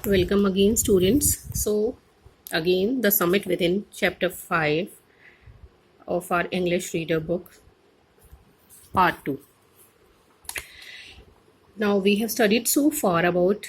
Welcome again, students. So, again, the summit within chapter 5 of our English reader book, part 2. Now, we have studied so far about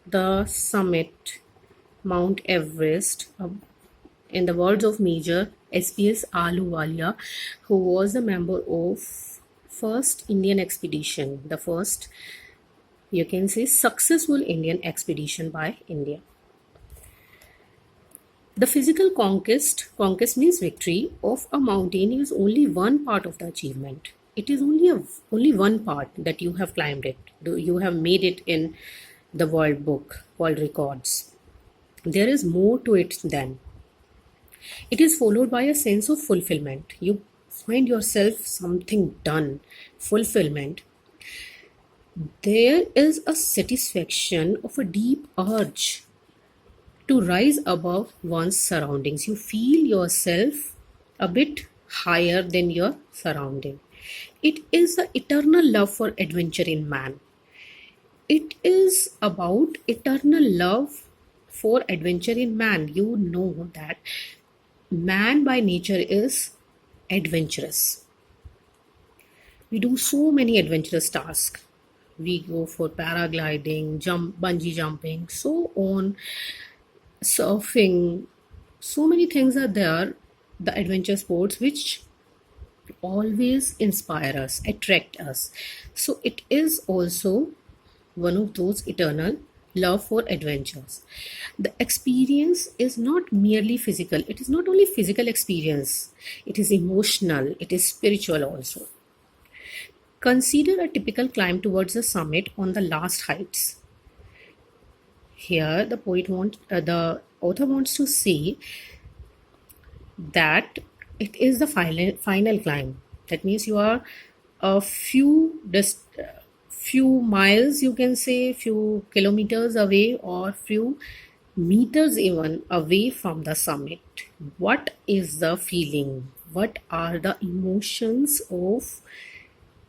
the summit, Mount Everest, in the words of Major SPS Ahluwalia, who was a member of first Indian expedition, the first, you can say, successful Indian expedition by India. The physical conquest means victory of a mountain is only one part of the achievement. It is only one part that you have climbed it. You have made it in the world book, world records. There is more to it than. It is followed by a sense of fulfillment. You find yourself something done, fulfillment. There is a satisfaction of a deep urge to rise above one's surroundings. You feel yourself a bit higher than your surrounding. It is the eternal love for adventure in man. It is about eternal love for adventure in man. You know that man by nature is adventurous. We do so many adventurous tasks. We go for paragliding, bungee jumping, so on, surfing. So many things are there, the adventure sports, which always inspire us, attract us. So it is also one of those eternal love for adventures. The experience is not merely physical. It is not only physical experience, it is emotional, it is spiritual also. Consider a typical climb towards the summit on the last heights. Here, the author wants to say that it is the final climb. That means you are a few miles, you can say, few kilometers away, or few meters even away from the summit. What is the feeling? What are the emotions of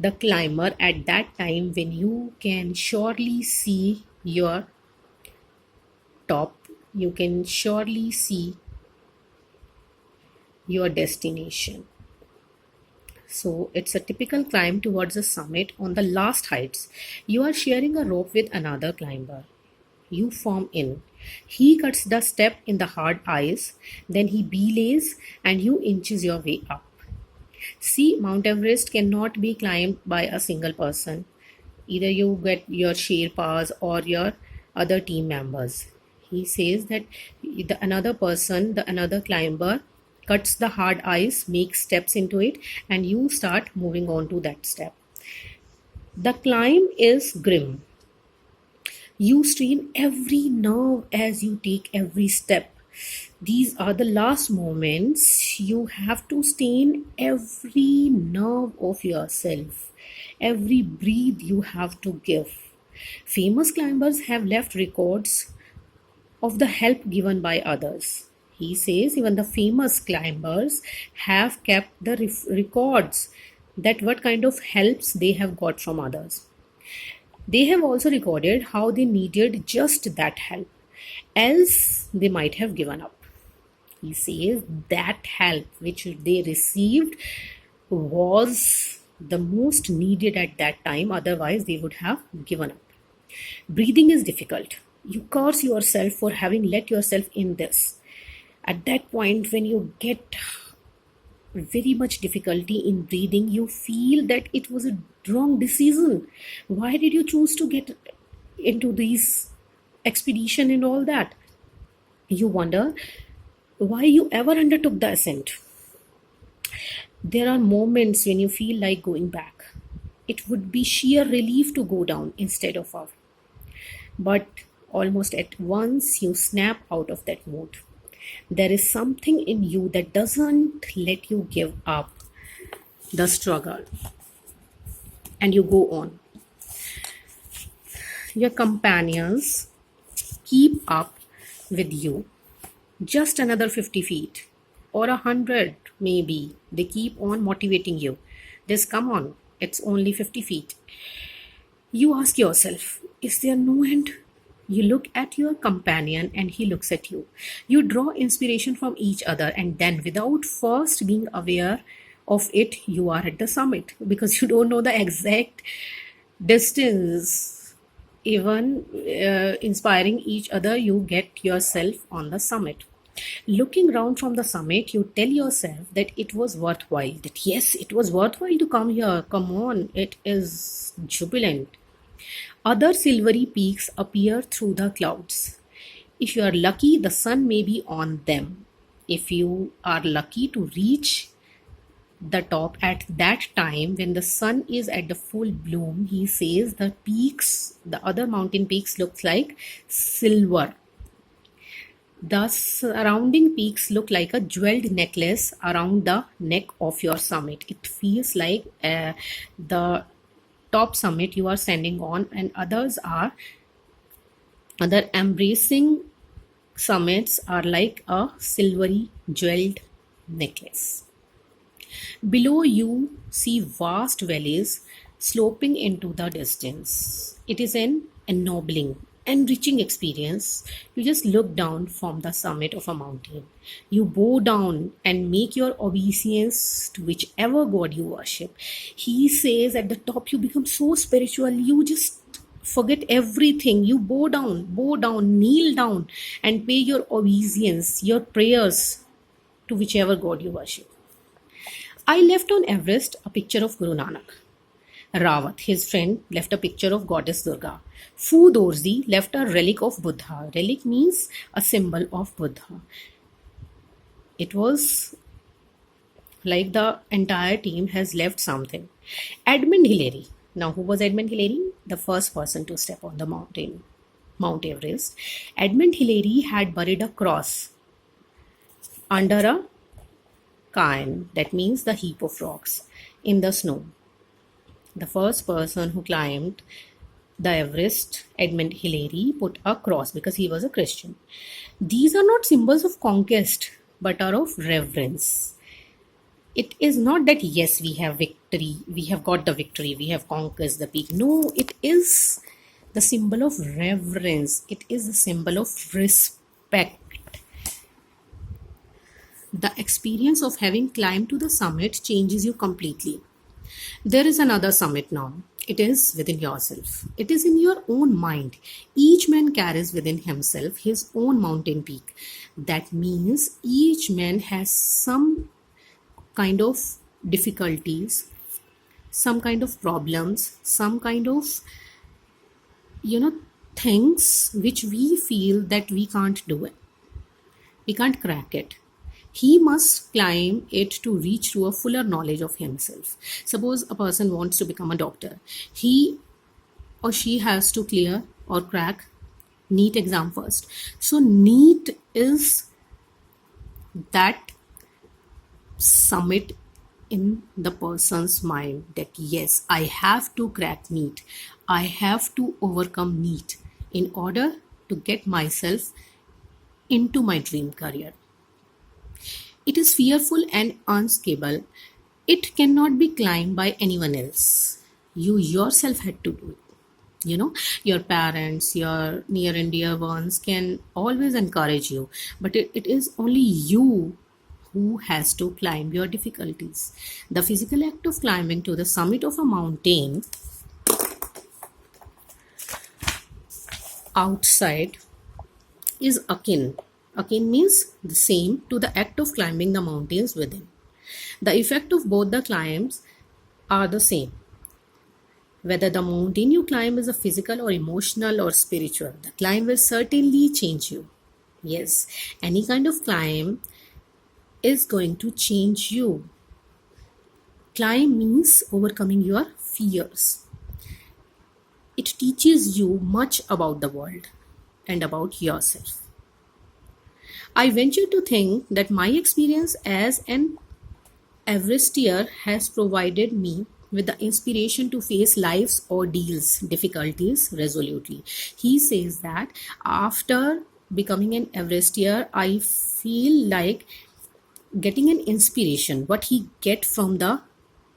the climber at that time when you can surely see your top, you can surely see your destination. So it's a typical climb towards the summit on the last heights. You are sharing a rope with another climber. You form in. He cuts the step in the hard ice, then he belays and you inches your way up. See, Mount Everest cannot be climbed by a single person. Either you get your Sherpas or your other team members. He says that another climber cuts the hard ice, makes steps into it, and you start moving on to that step. The climb is grim. You strain every nerve as you take every step. These are the last moments. You have to strain every nerve of yourself. Every breath you have to give. Famous climbers have left records of the help given by others. He says even the famous climbers have kept the records that what kind of helps they have got from others. They have also recorded how they needed just that help, else they might have given up. He says that help which they received was the most needed at that time, otherwise they would have given up. Breathing is difficult. You curse yourself for having let yourself in this. At that point, when you get very much difficulty in breathing, you feel that it was a wrong decision. Why did you choose to get into this expedition and all that? You wonder why you ever undertook the ascent. There are moments when you feel like going back. It would be sheer relief to go down instead of up. But almost at once you snap out of that mood. There is something in you that doesn't let you give up the struggle. And you go on. Your companions keep up with you. Just another 50 feet or 100 maybe. They keep on motivating you. Just come on, it's only 50 feet. You ask yourself, is there no end? You look at your companion and he looks at you. You draw inspiration from each other, and then, without first being aware of it, you are at the summit because you don't know the exact distance. Even inspiring each other, you get yourself on the summit. Looking round from the summit, you tell yourself that it was worthwhile, that yes, it was worthwhile to come here. Come on, it is jubilant. Other silvery peaks appear through the clouds. If you are lucky, the sun may be on them. If you are lucky to reach the top at that time when the sun is at the full bloom, he says the peaks, the other mountain peaks, looks like silver. The surrounding peaks look like a jeweled necklace around the neck of your summit. It feels like the top summit you are standing on, and other embracing summits are like a silvery jeweled necklace. Below you see vast valleys sloping into the distance. It is an ennobling, enriching experience. You just look down from the summit of a mountain. You bow down and make your obeisance to whichever god you worship. He says at the top you become so spiritual, you just forget everything. You bow down, kneel down, and pay your obeisance, your prayers to whichever god you worship. I left on Everest a picture of Guru Nanak. Rawat, his friend, left a picture of goddess Durga. Fu Dorzi left a relic of Buddha. Relic means a symbol of Buddha. It was like the entire team has left something. Edmund Hillary. Now, who was Edmund Hillary? The first person to step on the mountain, Mount Everest. Edmund Hillary had buried a cross under a cairn, that means the heap of rocks, in the snow. The first person who climbed the Everest, Edmund Hillary, put a cross because he was a Christian. These are not symbols of conquest but are of reverence. It is not that yes, we have victory, we have got the victory, we have conquered the peak. No, it is the symbol of reverence, it is the symbol of respect. The experience of having climbed to the summit changes you completely. There is another summit now. It is within yourself. It is in your own mind. Each man carries within himself his own mountain peak. That means each man has some kind of difficulties, some kind of problems, some kind of, things which we feel that we can't do it. We can't crack it. He must climb it to reach to a fuller knowledge of himself. Suppose a person wants to become a doctor. He or she has to clear or crack NEET exam first. So NEET is that summit in the person's mind that yes, I have to crack NEET. I have to overcome NEET in order to get myself into my dream career. It is fearful and unscalable. It cannot be climbed by anyone else. You yourself had to do it. Your parents, your near and dear ones can always encourage you, but it is only you who has to climb your difficulties. The physical act of climbing to the summit of a mountain outside is akin means the same to the act of climbing the mountains within. The effect of both the climbs are the same. Whether the mountain you climb is a physical or emotional or spiritual, the climb will certainly change you. Yes, any kind of climb is going to change you. Climb means overcoming your fears. It teaches you much about the world and about yourself. I venture to think that my experience as an Everestier has provided me with the inspiration to face life's ordeals, difficulties resolutely. He says that after becoming an Everestier, I feel like getting an inspiration, what he get from the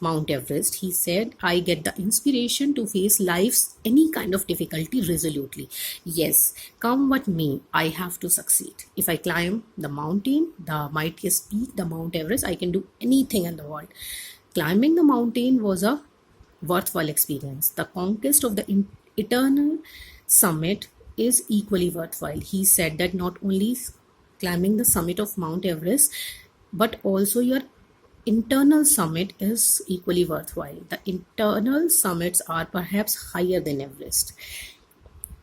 Mount Everest, he said, I get the inspiration to face life's any kind of difficulty resolutely. Yes, come what may, I have to succeed. If I climb the mountain, the mightiest peak, the Mount Everest, I can do anything in the world. Climbing the mountain was a worthwhile experience. The conquest of the eternal summit is equally worthwhile. He said that not only climbing the summit of Mount Everest, but also your internal summit is equally worthwhile. The internal summits are perhaps higher than Everest.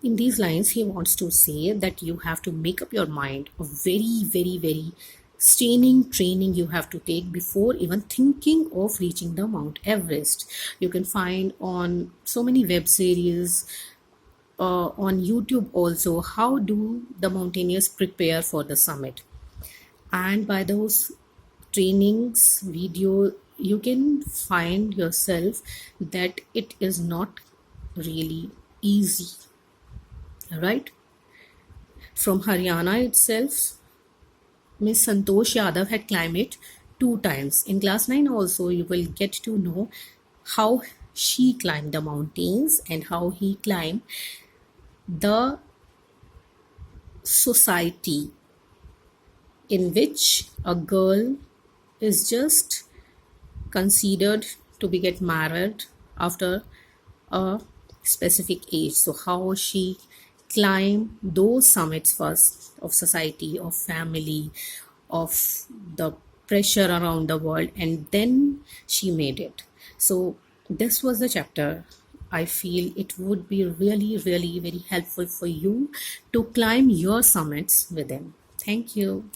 In these lines, he wants to say that you have to make up your mind, a very, very, very straining training you have to take before even thinking of reaching the Mount Everest. You can find on so many web series, on YouTube also, how do the mountaineers prepare for the summit. And by those trainings video, you can find yourself that it is not really easy, right? From Haryana itself, Miss Santosh Yadav had climbed it 2 times. In class 9 also, you will get to know how she climbed the mountains and how he climbed the society in which a girl is just considered to be get married after a specific age. So how she climbed those summits first of society, of family, of the pressure around the world, and then she made it. So this was the chapter. I feel it would be really, really very helpful for you to climb your summits with them. Thank you.